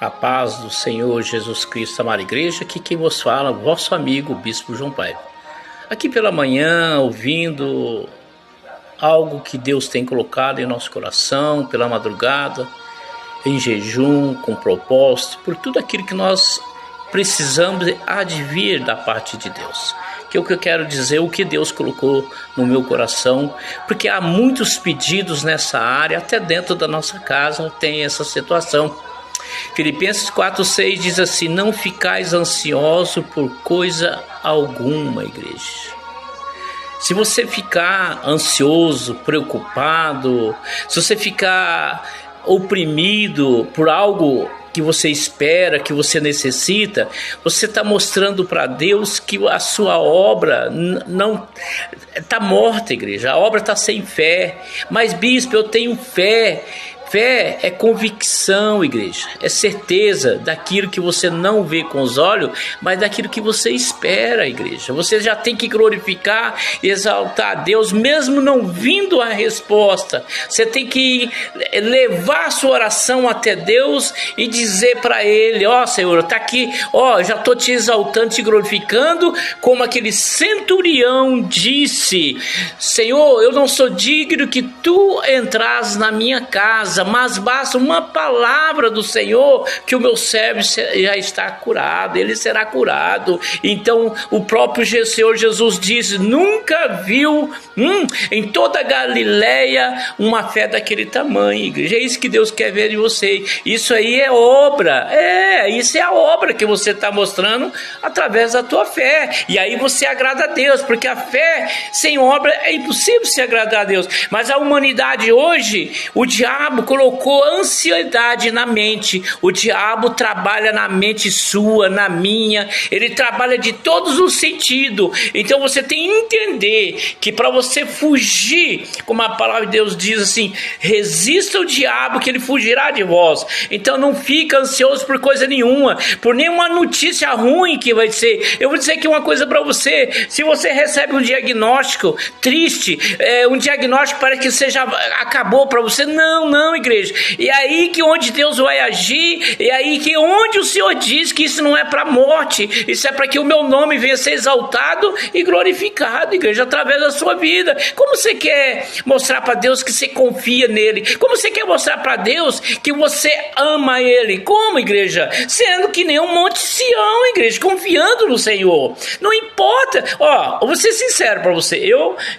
A paz do Senhor Jesus Cristo, amada igreja, aqui quem vos fala, vosso amigo, Bispo João Paiva. Aqui pela manhã, ouvindo algo que Deus tem colocado em nosso coração, pela madrugada, em jejum, com propósito, por tudo aquilo que nós precisamos advir da parte de Deus. Que é o que eu quero dizer, o que Deus colocou no meu coração, porque há muitos pedidos nessa área, até dentro da nossa casa tem essa situação. Filipenses 4,6 diz assim: não ficais ansioso por coisa alguma, igreja. Se você ficar ansioso, preocupado, se você ficar oprimido por algo que você espera, que você necessita, você está mostrando para Deus que a sua obra não está morta, igreja. A obra está sem fé. Mas, bispo, eu tenho fé. Fé é convicção, igreja, é certeza daquilo que você não vê com os olhos, mas daquilo que você espera, igreja. Você já tem que glorificar e exaltar a Deus, mesmo não vindo a resposta. Você tem que levar a sua oração até Deus e dizer para Ele: ó Senhor, está aqui, já estou te exaltando, te glorificando, como aquele centurião disse: Senhor, eu não sou digno que Tu entras na minha casa, mas basta uma palavra do Senhor que o meu servo já está curado, ele será curado. Então o próprio Senhor Jesus disse: nunca viu em toda a Galileia uma fé daquele tamanho, igreja. É isso que Deus quer ver em você. Isso aí é obra, isso é a obra que você está mostrando através da tua fé, e aí você agrada a Deus, porque a fé sem obra é impossível se agradar a Deus. Mas a humanidade hoje, o diabo colocou ansiedade na mente. O diabo trabalha na mente sua, na minha, ele trabalha de todos os sentidos. Então você tem que entender que para você fugir, como a palavra de Deus diz assim: resista o diabo que ele fugirá de vós. Então não fica ansioso por coisa nenhuma, por nenhuma notícia ruim que vai ser. Eu vou dizer aqui uma coisa para você: se você recebe um diagnóstico triste, um diagnóstico parece que você já acabou para você, não, igreja. E aí que onde Deus vai agir, e aí que onde o Senhor diz que isso não é para morte, isso é para que o meu nome venha ser exaltado e glorificado, igreja, através da sua vida. Como você quer mostrar para Deus que você confia nele? Como você quer mostrar para Deus que você ama ele? Como, igreja? Sendo que nem um Monte Sião, igreja, confiando no Senhor. Não importa, vou ser sincero para você,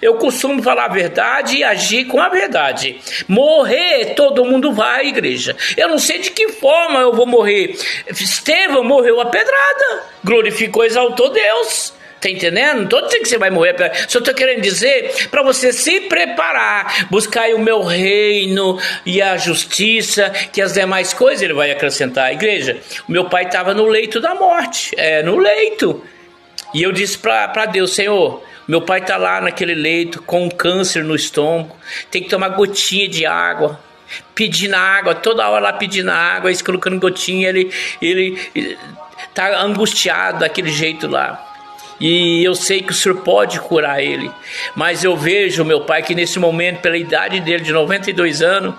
eu costumo falar a verdade e agir com a verdade. Morrer, todo mundo vai, igreja. Eu não sei de que forma eu vou morrer. Estevão morreu a pedrada, glorificou, exaltou Deus. Tá entendendo? Não estou dizendo que você vai morrer, só estou querendo dizer para você se preparar, buscar o meu reino e a justiça, que as demais coisas ele vai acrescentar. Igreja, o meu pai estava no leito da morte, no leito, e eu disse para Deus: Senhor, meu pai está lá naquele leito com um câncer no estômago, tem que tomar gotinha de água, pedindo água, toda hora lá pedindo água, isso colocando gotinha, ele está angustiado daquele jeito lá. E eu sei que o Senhor pode curar ele, mas eu vejo meu pai que nesse momento, pela idade dele de 92 anos,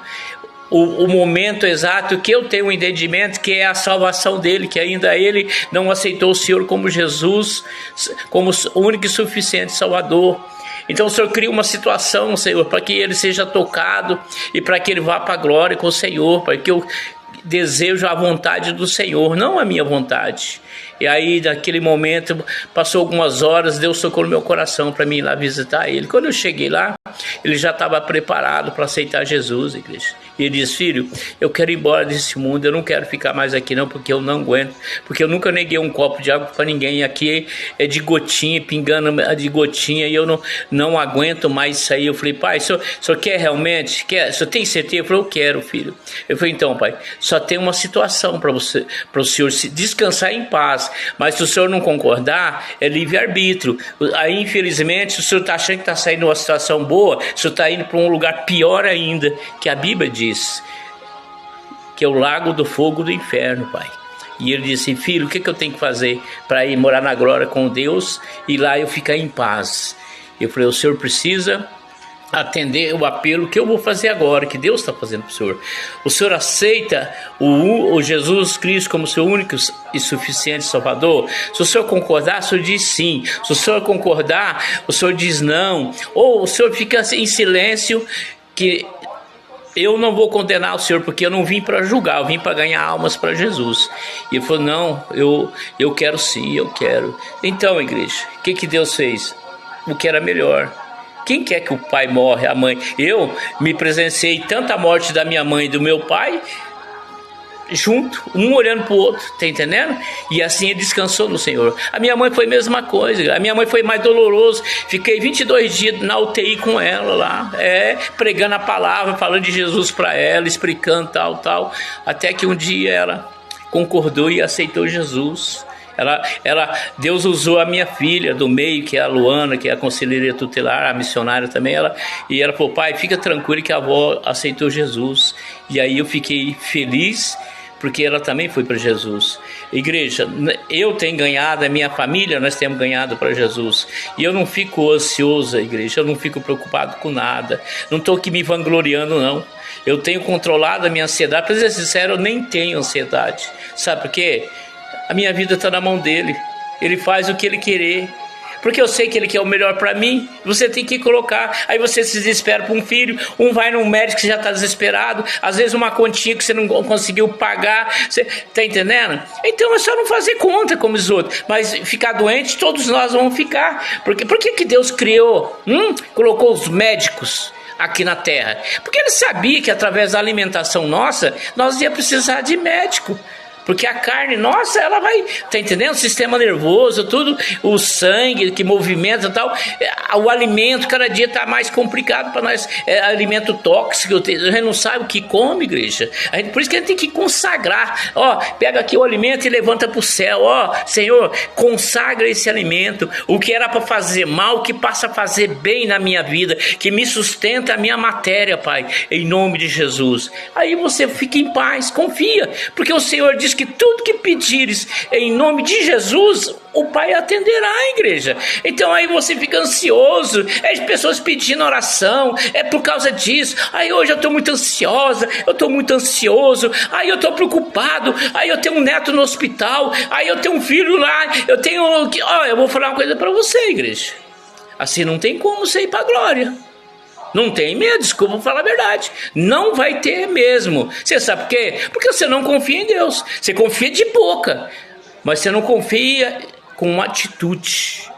o momento exato que eu tenho um entendimento que é a salvação dele, que ainda ele não aceitou o Senhor como Jesus, como o único e suficiente Salvador. Então o Senhor cria uma situação, Senhor, para que ele seja tocado e para que ele vá para a glória com o Senhor, para que eu desejo a vontade do Senhor, não a minha vontade. E aí, naquele momento, passou algumas horas, Deus tocou no meu coração para mim ir lá visitar ele. Quando eu cheguei lá, ele já estava preparado para aceitar Jesus, igreja. E ele disse: filho, eu quero ir embora desse mundo, eu não quero ficar mais aqui não, porque eu não aguento, porque eu nunca neguei um copo de água para ninguém, aqui é de gotinha, pingando de gotinha, e eu não aguento mais isso aí. Eu falei: pai, o senhor quer realmente? Quer? O senhor tem certeza? Eu falei: eu quero, filho. Eu falei: então, pai, só tem uma situação para o senhor se descansar em paz, mas se o senhor não concordar, é livre-arbítrio. Aí, infelizmente, o senhor está achando que está saindo de uma situação boa, o senhor está indo para um lugar pior ainda, que a Bíblia diz que é o lago do fogo do inferno, pai. E ele disse: filho, o que eu tenho que fazer para ir morar na glória com Deus e lá eu ficar em paz? Eu falei: o senhor precisa atender o apelo que eu vou fazer agora, que Deus está fazendo para o senhor. O senhor aceita o Jesus Cristo como seu único e suficiente Salvador? Se o senhor concordar, o senhor diz sim. Se o senhor concordar, o senhor diz não. Ou o senhor fica em silêncio, que eu não vou condenar o senhor, porque eu não vim para julgar, eu vim para ganhar almas para Jesus. E ele falou, não, eu quero sim, eu quero. Então, igreja, o que Deus fez? O que era melhor. Quem quer que o pai morre, a mãe? Eu me presenciei tanta morte da minha mãe e do meu pai, junto, um olhando para o outro, tá entendendo? E assim ele descansou no Senhor. A minha mãe foi a mesma coisa, a minha mãe foi mais doloroso. Fiquei 22 dias na UTI com ela lá, pregando a palavra, falando de Jesus para ela, explicando tal, até que um dia ela concordou e aceitou Jesus. Deus usou a minha filha do meio, que é a Luana, que é a conselheira tutelar, a missionária também, e ela falou, pai, fica tranquilo que a avó aceitou Jesus. E aí eu fiquei feliz, porque ela também foi para Jesus. Igreja, eu tenho ganhado, a minha família, nós temos ganhado para Jesus. E eu não fico ansioso, igreja, eu não fico preocupado com nada. Não estou aqui me vangloriando, não. Eu tenho controlado a minha ansiedade. Para ser sincero, eu nem tenho ansiedade. Sabe por quê? A minha vida está na mão dele. Ele faz o que ele querer. Porque eu sei que ele quer o melhor para mim. Você tem que colocar. Aí você se desespera por um filho. Um vai num médico que já está desesperado. Às vezes uma continha que você não conseguiu pagar. Você está entendendo? Então é só não fazer conta como os outros. Mas ficar doente, todos nós vamos ficar. Por que Deus criou? Colocou os médicos aqui na terra? Porque ele sabia que através da alimentação nossa, nós ia precisar de médico. Porque a carne, nossa, ela vai, tá entendendo? O sistema nervoso, tudo, o sangue que movimenta e tal, o alimento cada dia está mais complicado para nós, alimento tóxico, a gente não sabe o que come, igreja. Por isso que a gente tem que consagrar, pega aqui o alimento e levanta para o céu, Senhor, consagra esse alimento, o que era para fazer mal, que passa a fazer bem na minha vida, que me sustenta a minha matéria, Pai, em nome de Jesus. Aí você fica em paz, confia, porque o Senhor diz que tudo que pedires em nome de Jesus, o Pai atenderá, igreja. Então aí você fica ansioso, as pessoas pedindo oração, por causa disso. Aí hoje eu estou muito ansiosa, eu estou muito ansioso, aí eu estou preocupado, aí eu tenho um neto no hospital, aí eu tenho um filho lá, eu vou falar uma coisa para você, igreja. Assim não tem como você ir para a glória. Não tem medo, desculpa falar a verdade. Não vai ter mesmo. Você sabe por quê? Porque você não confia em Deus. Você confia de boca, mas você não confia com uma atitude.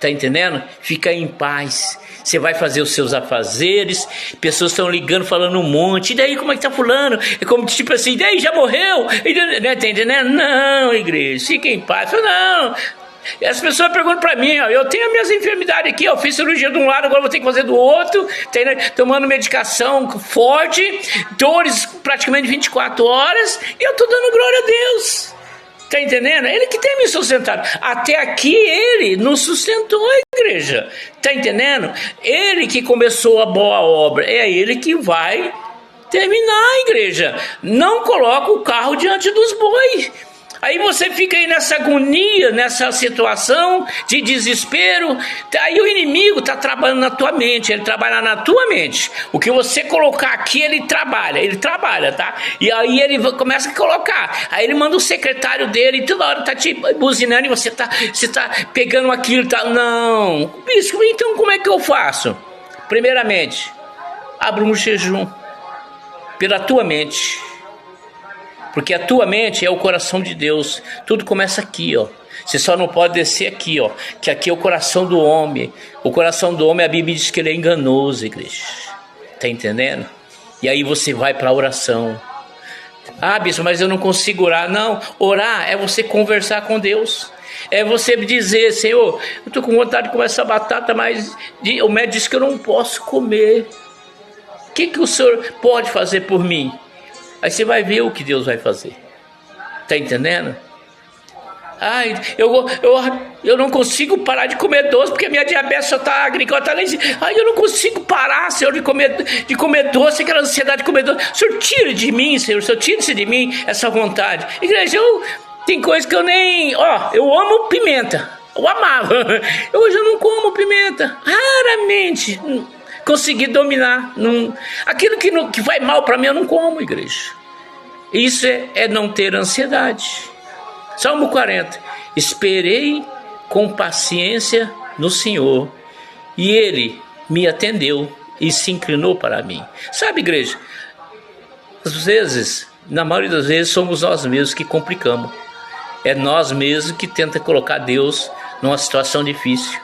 Tá entendendo? Fica em paz. Você vai fazer os seus afazeres. Pessoas estão ligando, falando um monte. E daí, como é que tá fulano? É como tipo assim, e daí, já morreu? Tá entendendo? Não, igreja, fica em paz. Não. E as pessoas perguntam para mim, eu tenho as minhas enfermidades aqui, eu fiz cirurgia de um lado, agora vou ter que fazer do outro, tomando medicação forte, dores praticamente 24 horas, e eu estou dando glória a Deus. Está entendendo? Ele que tem me sustentado. Até aqui ele nos sustentou, a igreja. Está entendendo? Ele que começou a boa obra, é ele que vai terminar, a igreja. Não coloca o carro diante dos bois. Aí você fica aí nessa agonia, nessa situação de desespero. Aí o inimigo está trabalhando na tua mente, ele trabalha na tua mente. O que você colocar aqui, ele trabalha, tá? E aí ele começa a colocar. Aí ele manda o secretário dele e toda hora tá te buzinando e você tá pegando aquilo, tá? Não, bispo, então como é que eu faço? Primeiramente, abra um jejum pela tua mente. Porque a tua mente é o coração de Deus. Tudo começa aqui, Você só não pode descer aqui, que aqui é o coração do homem. O coração do homem, a Bíblia diz que ele é enganoso, igreja. Tá entendendo? E aí você vai para a oração. Bispo, mas eu não consigo orar. Não, orar é você conversar com Deus. É você dizer, Senhor, eu estou com vontade de comer essa batata, mas o médico disse que eu não posso comer. O que o Senhor pode fazer por mim? Aí você vai ver o que Deus vai fazer. Tá entendendo? Eu não consigo parar de comer doce, porque minha diabetes só está agrícola, lá em cima. Eu não consigo parar, Senhor, de comer doce, aquela ansiedade de comer doce. O Senhor tira de mim, Senhor, o Senhor tira de mim essa vontade. Igreja, tem coisa que eu nem... eu amo pimenta. Eu amava. Hoje eu não como pimenta. Raramente. conseguir dominar. Aquilo que vai mal para mim eu não como, igreja. Isso é não ter ansiedade. Salmo 40. Esperei com paciência no Senhor, e Ele me atendeu e se inclinou para mim. Sabe, igreja, às vezes, na maioria das vezes, somos nós mesmos que complicamos. É nós mesmos que tenta colocar Deus numa situação difícil.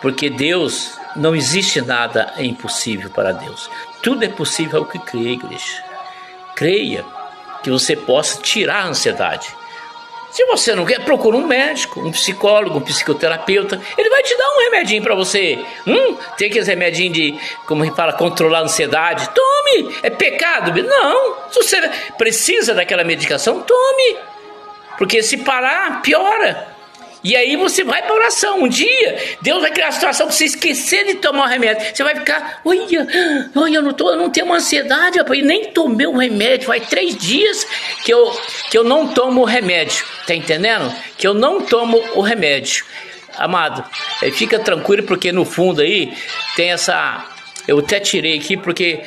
Porque Deus, não existe nada impossível para Deus. Tudo é possível ao que crê, igreja. Creia que você possa tirar a ansiedade. Se você não quer, procura um médico, um psicólogo, um psicoterapeuta. Ele vai te dar um remedinho para você. Tem aqueles remedinhos de, como a gente fala, controlar a ansiedade. Tome! É pecado? Não! Se você precisa daquela medicação, tome! Porque se parar, piora. E aí você vai para oração. Um dia, Deus vai criar a situação para você esquecer de tomar o remédio. Você vai ficar, olha, eu não tenho uma ansiedade, rapaz, nem tomei o remédio. Faz 3 dias que eu não tomo o remédio. Tá entendendo? Que eu não tomo o remédio. Amado, fica tranquilo, porque no fundo aí tem essa... Eu até tirei aqui porque...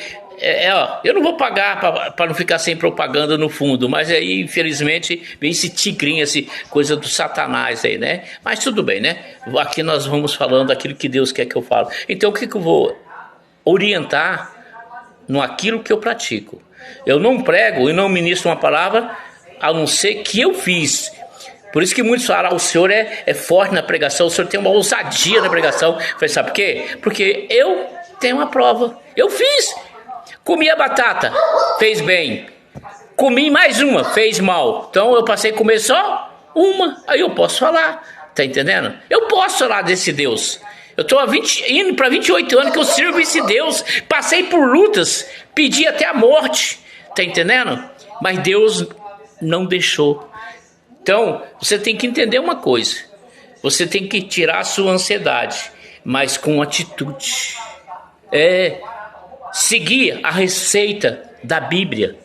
eu não vou pagar para não ficar sem propaganda no fundo, mas aí infelizmente vem esse tigrinho, essa coisa do Satanás aí, né? Mas tudo bem, né? Aqui nós vamos falando aquilo que Deus quer que eu fale. Então o que eu vou orientar no aquilo que eu pratico? Eu não prego e não ministro uma palavra a não ser que eu fiz. Por isso que muitos falam, o senhor é forte na pregação, o senhor tem uma ousadia na pregação. Eu falei, sabe por quê? Porque eu tenho uma prova, eu fiz. Comi a batata, fez bem. Comi mais uma, fez mal. Então eu passei a comer só uma. Aí eu posso falar, tá entendendo? Eu posso falar desse Deus. Eu estou indo para 28 anos que eu sirvo esse Deus. Passei por lutas, pedi até a morte, tá entendendo? Mas Deus não deixou. Então você tem que entender uma coisa. Você tem que tirar a sua ansiedade, mas com atitude. Seguir a receita da Bíblia.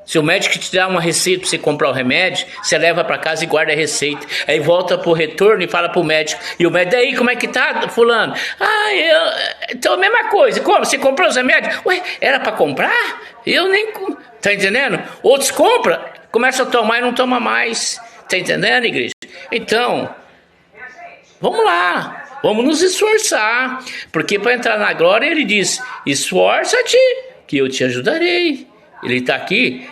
Se o médico te dá uma receita para você comprar o remédio, você leva para casa e guarda a receita. Aí volta pro retorno e fala pro médico. E o médico, daí como é que tá, fulano? Então a mesma coisa. Como? Você comprou os remédios? Ué, era para comprar? Eu nem... Tá entendendo? Outros compram, começam a tomar e não toma mais. Tá entendendo, igreja? Então, vamos lá. Vamos nos esforçar, porque para entrar na glória ele diz, esforça-te que eu te ajudarei. Ele está aqui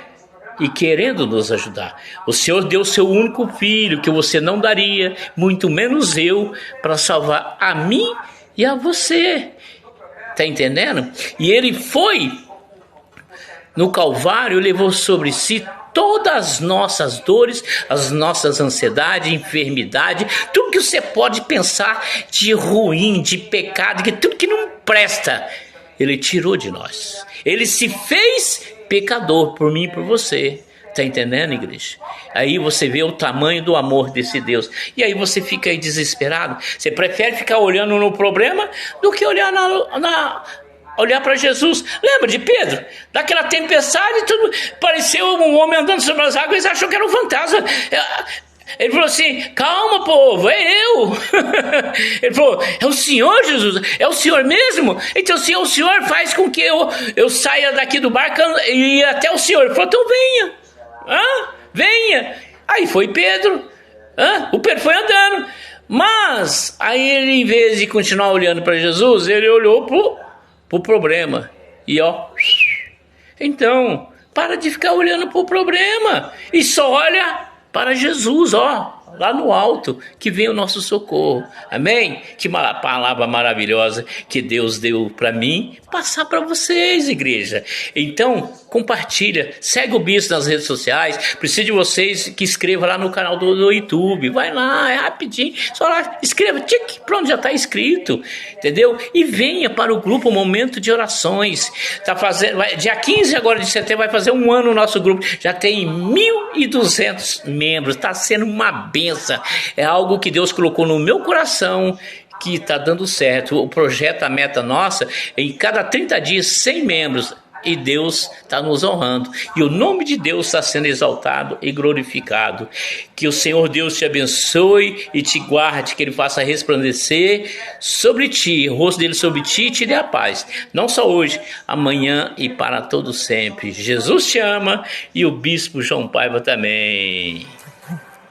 e querendo nos ajudar. O Senhor deu seu único filho que você não daria, muito menos eu, para salvar a mim e a você. Está entendendo? E ele foi no Calvário, levou sobre si todas as nossas dores, as nossas ansiedades, enfermidade, tudo que você pode pensar de ruim, de pecado, tudo que não presta, Ele tirou de nós. Ele se fez pecador por mim e por você. Tá entendendo, igreja? Aí você vê o tamanho do amor desse Deus. E aí você fica aí desesperado. Você prefere ficar olhando no problema do que olhar olhar para Jesus. Lembra de Pedro? Daquela tempestade, tudo pareceu um homem andando sobre as águas, eles achou que era um fantasma. Ele falou assim, calma povo, é eu. Ele falou, é o Senhor Jesus, é o Senhor mesmo? Então se é o Senhor, faz com que eu saia daqui do barco e ir até o Senhor. Ele falou, então venha, venha. Aí foi Pedro, o Pedro foi andando. Mas aí ele, em vez de continuar olhando para Jesus, ele olhou pro problema. E então, para de ficar olhando pro problema e só olha para Jesus, lá no alto, que vem o nosso socorro. Amém? Que palavra maravilhosa que Deus deu para mim, passar para vocês, igreja. Então, compartilha, segue o Bispo nas redes sociais. Preciso de vocês que escrevam lá no canal do YouTube. Vai lá, é rapidinho, só lá, escreva, tic, pronto, já está inscrito, entendeu? E venha para o grupo Momento de Orações. Dia 15 agora de setembro vai fazer um ano o nosso grupo. Já tem 1.200 membros, está sendo uma benção. É algo que Deus colocou no meu coração, que está dando certo. O projeto, a meta nossa, em cada 30 dias, 100 membros. e Deus está nos honrando. E o nome de Deus está sendo exaltado e glorificado. Que o Senhor Deus te abençoe e te guarde, que Ele faça resplandecer sobre ti, o rosto dele sobre ti e te dê a paz. Não só hoje, amanhã e para todo sempre. Jesus te ama e o Bispo João Paiva também.